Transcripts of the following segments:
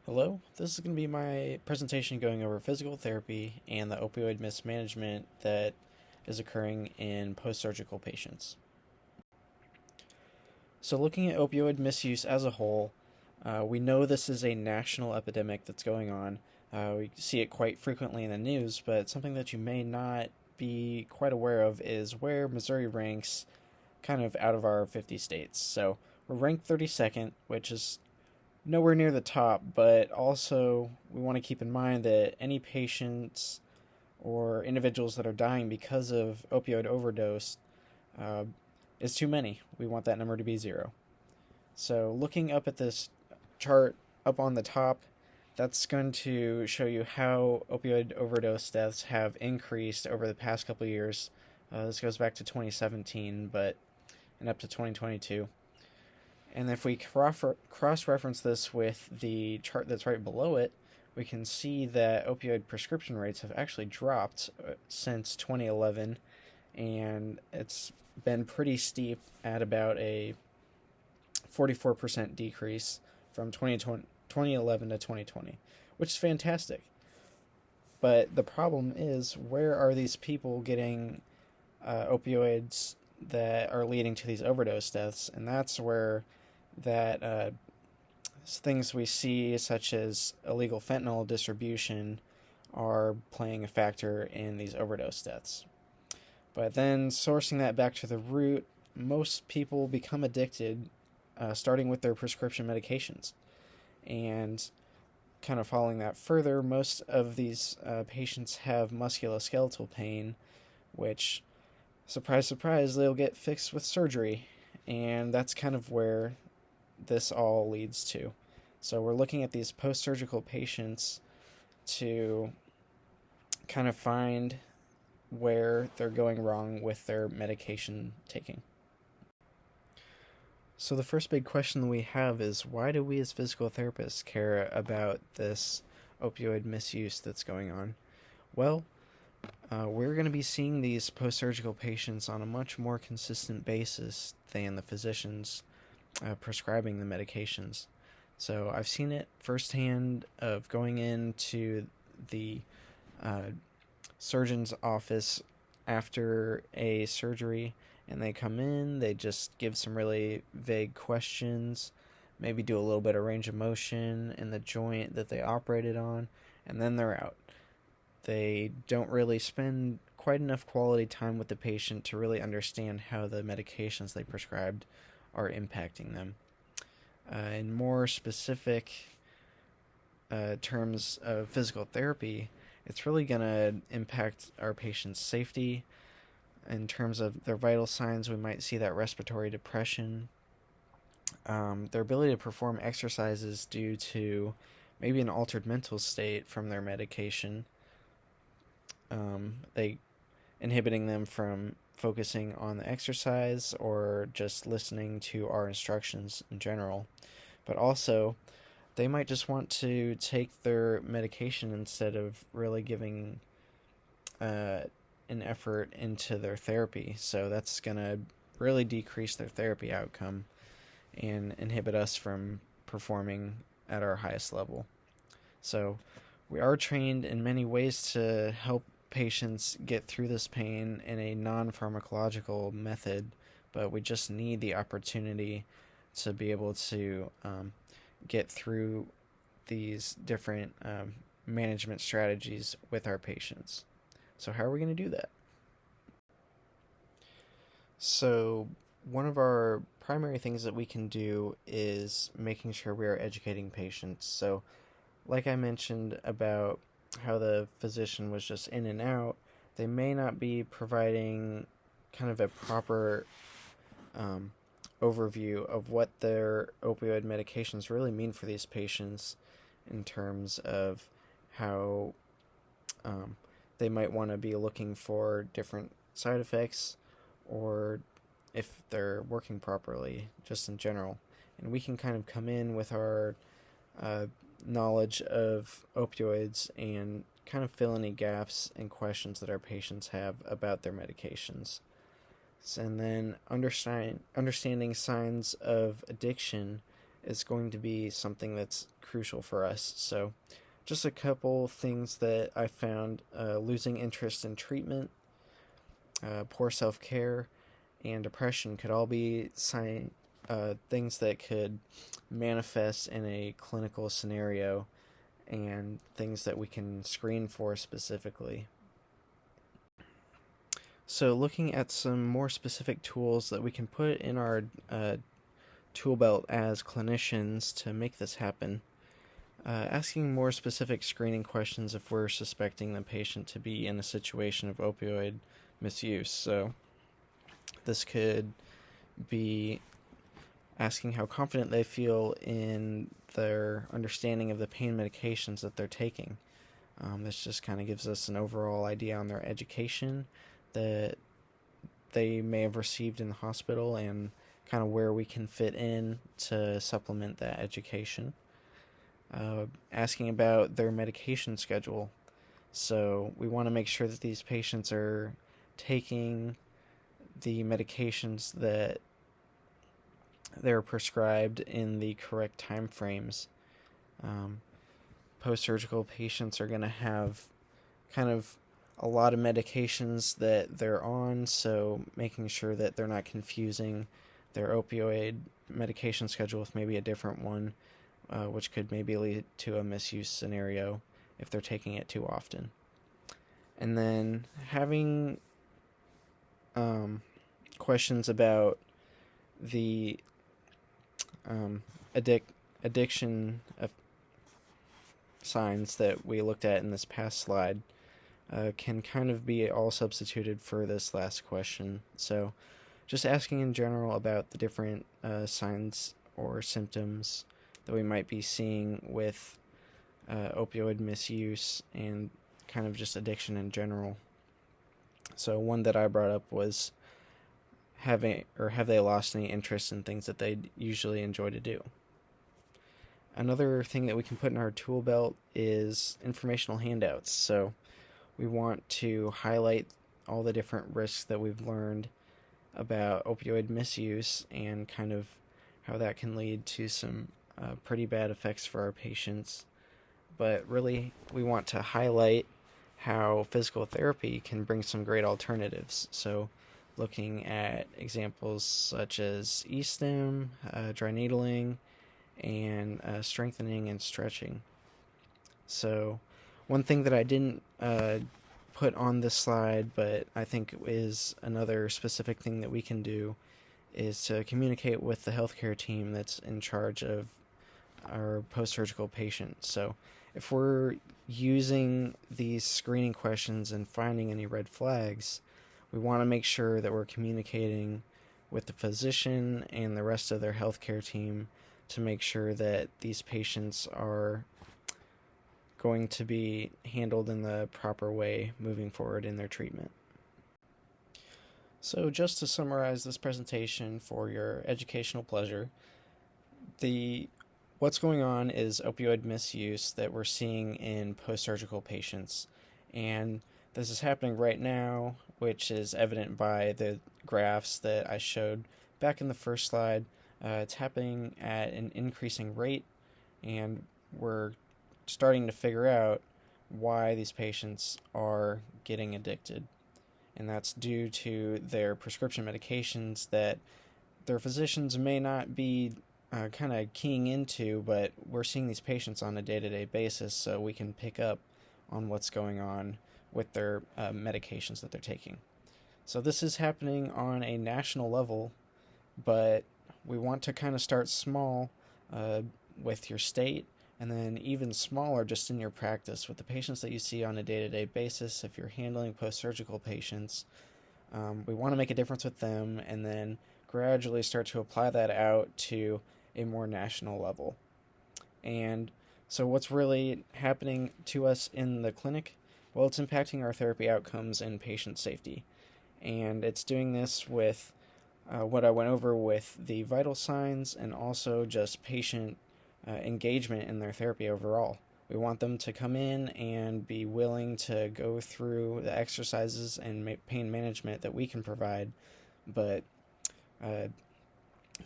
Hello, this is going to be my presentation going over physical therapy and the opioid mismanagement that is occurring in post surgical patients. So, looking at opioid misuse as a whole, we know this is a national epidemic that's going on. We see it quite frequently in the news, but something that you may not be quite aware of is where Missouri ranks kind of out of our 50 states. So, we're ranked 32nd, which is nowhere near the top, but also we want to keep in mind that any patients or individuals that are dying because of opioid overdose uh, is too many. We want that number to be zero. So, looking up at this chart up on the top, that's going to show you how opioid overdose deaths have increased over the past couple of years. This goes back to 2017, but and up to 2022. And if we cross-reference this with the chart that's right below it, we can see that opioid prescription rates have actually dropped since 2011, and it's been pretty steep at about a 44% decrease from 2011 to 2020, which is fantastic. But the problem is, where are these people getting opioids that are leading to these overdose deaths? And that's where that things we see, such as illegal fentanyl distribution, are playing a factor in these overdose deaths. But then sourcing that back to the root, most people become addicted, starting with their prescription medications. And kind of following that further, most of these patients have musculoskeletal pain, which, surprise, surprise, they'll get fixed with surgery. And that's kind of where this all leads to. So we're looking at these post-surgical patients to kind of find where they're going wrong with their medication taking. So the first big question we have is, why do we as physical therapists care about this opioid misuse that's going on? Well, we're going to be seeing these post-surgical patients on a much more consistent basis than the physicians prescribing the medications. So I've seen it firsthand of going into the surgeon's office after a surgery, and they come in, they just give some really vague questions, maybe do a little bit of range of motion in the joint that they operated on, and then they're out. They don't really spend quite enough quality time with the patient to really understand how the medications they prescribed are impacting them. In more specific terms of physical therapy, it's really going to impact our patients' safety. In terms of their vital signs, we might see that respiratory depression, their ability to perform exercises due to maybe an altered mental state from their medication, they inhibiting them from focusing on the exercise or just listening to our instructions in general. But also, they might just want to take their medication instead of really giving an effort into their therapy. So that's going to really decrease their therapy outcome and inhibit us from performing at our highest level. So we are trained in many ways to help patients get through this pain in a non-pharmacological method, but we just need the opportunity to be able to get through these different management strategies with our patients. So how are we going to do that? So one of our primary things that we can do is making sure we are educating patients. So like I mentioned about how the physician was just in and out, they may not be providing kind of a proper overview of what their opioid medications really mean for these patients in terms of how they might want to be looking for different side effects or if they're working properly, just in general. And we can kind of come in with our knowledge of opioids and kind of fill any gaps and questions that our patients have about their medications. And then understanding signs of addiction is going to be something that's crucial for us. So, just a couple things that I found: losing interest in treatment, poor self care, and depression could all be things that could manifest in a clinical scenario, and things that we can screen for specifically. So, looking at some more specific tools that we can put in our tool belt as clinicians to make this happen. Asking more specific screening questions if we're suspecting the patient to be in a situation of opioid misuse. So, this could be asking how confident they feel in their understanding of the pain medications that they're taking. This just kind of gives us an overall idea on their education that they may have received in the hospital and kind of where we can fit in to supplement that education. Asking about their medication schedule. So we want to make sure that these patients are taking the medications that they're prescribed in the correct time frames. Post-surgical patients are going to have kind of a lot of medications that they're on, so making sure that they're not confusing their opioid medication schedule with maybe a different one, which could maybe lead to a misuse scenario if they're taking it too often. And then having questions about the addiction signs that we looked at in this past slide can kind of be all substituted for this last question. So just asking in general about the different signs or symptoms that we might be seeing with opioid misuse and kind of just addiction in general. So one that I brought up was have they lost any interest in things that they usually enjoy to do. Another thing that we can put in our tool belt is informational handouts. So we want to highlight all the different risks that we've learned about opioid misuse and kind of how that can lead to some pretty bad effects for our patients. But really, we want to highlight how physical therapy can bring some great alternatives. So looking at examples such as e-stim, dry needling, and strengthening and stretching. So one thing that I didn't put on this slide, but I think is another specific thing that we can do, is to communicate with the healthcare team that's in charge of our post-surgical patients. So if we're using these screening questions and finding any red flags, we want to make sure that we're communicating with the physician and the rest of their healthcare team to make sure that these patients are going to be handled in the proper way moving forward in their treatment. So just to summarize this presentation for your educational pleasure, what's going on is opioid misuse that we're seeing in post-surgical patients, and this is happening right now, which is evident by the graphs that I showed back in the first slide. It's happening at an increasing rate, and we're starting to figure out why these patients are getting addicted. And that's due to their prescription medications that their physicians may not be kind of keying into, but we're seeing these patients on a day-to-day basis, so we can pick up on what's going on with their medications that they're taking. So this is happening on a national level, but we want to kind of start small with your state, and then even smaller just in your practice with the patients that you see on a day-to-day basis. If you're handling post-surgical patients, we want to make a difference with them, and then gradually start to apply that out to a more national level. And so what's really happening to us in the clinic? Well, it's impacting our therapy outcomes and patient safety. And it's doing this with what I went over with the vital signs and also just patient engagement in their therapy overall. We want them to come in and be willing to go through the exercises and pain management that we can provide, but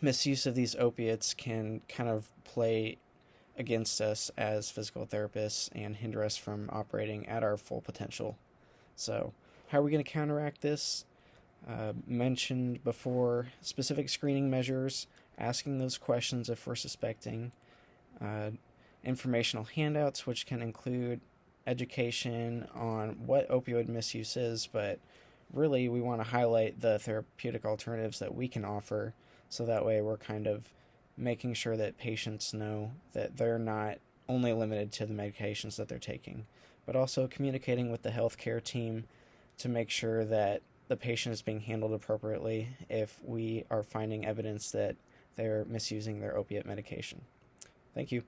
misuse of these opiates can kind of play against us as physical therapists and hinder us from operating at our full potential. So, how are we going to counteract this? Mentioned before, specific screening measures, asking those questions if we're suspecting, uh, informational handouts, which can include education on what opioid misuse is, but really we want to highlight the therapeutic alternatives that we can offer so that way we're kind of making sure that patients know that they're not only limited to the medications that they're taking, but also communicating with the healthcare team to make sure that the patient is being handled appropriately if we are finding evidence that they're misusing their opiate medication. Thank you.